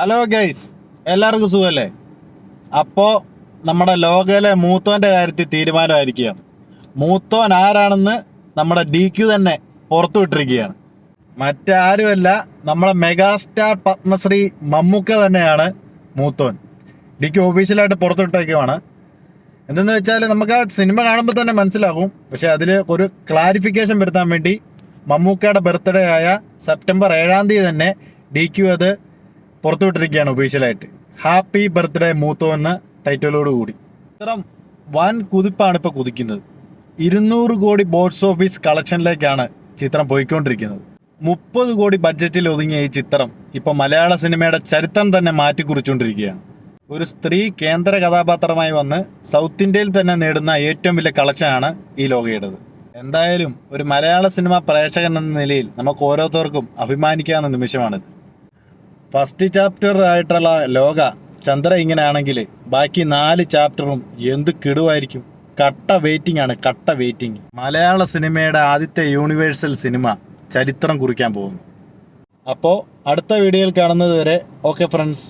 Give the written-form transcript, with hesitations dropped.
Hello guys, എല്ലാവർക്കും സുഖമല്ലേ? അപ്പോൾ നമ്മുടെ ലോകയിലെ മൂത്തോൻ്റെ കാര്യത്തിൽ തീരുമാനമായിരിക്കുകയാണ്. മൂത്തോൻ ആരാണെന്ന് നമ്മുടെ DQ തന്നെ പുറത്തു വിട്ടിരിക്കുകയാണ്. മറ്റാരുമല്ല, നമ്മുടെ മെഗാസ്റ്റാർ പത്മശ്രീ മമ്മൂക്ക തന്നെയാണ് മൂത്തോൻ. DQ ഒഫീഷ്യലായിട്ട് പുറത്തുവിട്ടേക്കുവാണ്. എന്തെന്ന് വെച്ചാൽ നമുക്ക് ആ സിനിമ കാണുമ്പോൾ തന്നെ മനസ്സിലാകും. പക്ഷെ അതിൽ ഒരു ക്ലാരിഫിക്കേഷൻ വരുത്താൻ വേണ്ടി മമ്മൂക്കയുടെ ബർത്ത്ഡേ ആയ സെപ്റ്റംബർ 7 തന്നെ DQ അത് പുറത്തുവിട്ടിരിക്കുകയാണ് ഒഫീഷ്യലായിട്ട്. ഹാപ്പി ബർത്ത്ഡേ മൂത്തോ എന്ന ടൈറ്റിലോട് കൂടി. ഇത്തരം വൻ കുതിപ്പാണ് ഇപ്പോൾ കുതിക്കുന്നത്. 200 കോടി ബോക്സ് ഓഫീസ് കളക്ഷനിലേക്കാണ് ചിത്രം പോയിക്കൊണ്ടിരിക്കുന്നത്. 30 കോടി ബഡ്ജറ്റിൽ ഒതുങ്ങിയ ഈ ചിത്രം ഇപ്പോൾ മലയാള സിനിമയുടെ ചരിത്രം തന്നെ മാറ്റിക്കുറിച്ചുകൊണ്ടിരിക്കുകയാണ്. ഒരു സ്ത്രീ കേന്ദ്ര കഥാപാത്രമായി വന്ന് സൗത്ത് ഇന്ത്യയിൽ തന്നെ നേടുന്ന ഏറ്റവും വലിയ കളക്ഷനാണ് ഈ ലോകയുടേത്. എന്തായാലും ഒരു മലയാള സിനിമ പ്രേക്ഷകൻ എന്ന നിലയിൽ നമുക്ക് ഓരോരുത്തർക്കും അഭിമാനിക്കാവുന്ന നിമിഷമാണിത്. ഫസ്റ്റ് ചാപ്റ്റർ ആയിട്ടുള്ള ലോക ചന്ദ്ര ഇങ്ങനെയാണെങ്കിൽ ബാക്കി 4 ചാപ്റ്ററും എന്ത് കിടുവായിരിക്കും. കട്ട വെയിറ്റിംഗ് ആണ്, കട്ട വെയിറ്റിംഗ്. മലയാള സിനിമയുടെ ആദ്യത്തെ യൂണിവേഴ്സൽ സിനിമ ചരിത്രം കുറിക്കാൻ പോകുന്നു. അപ്പോൾ അടുത്ത വീഡിയോയിൽ കാണുന്നത് വരെ ഓക്കെ ഫ്രണ്ട്സ്.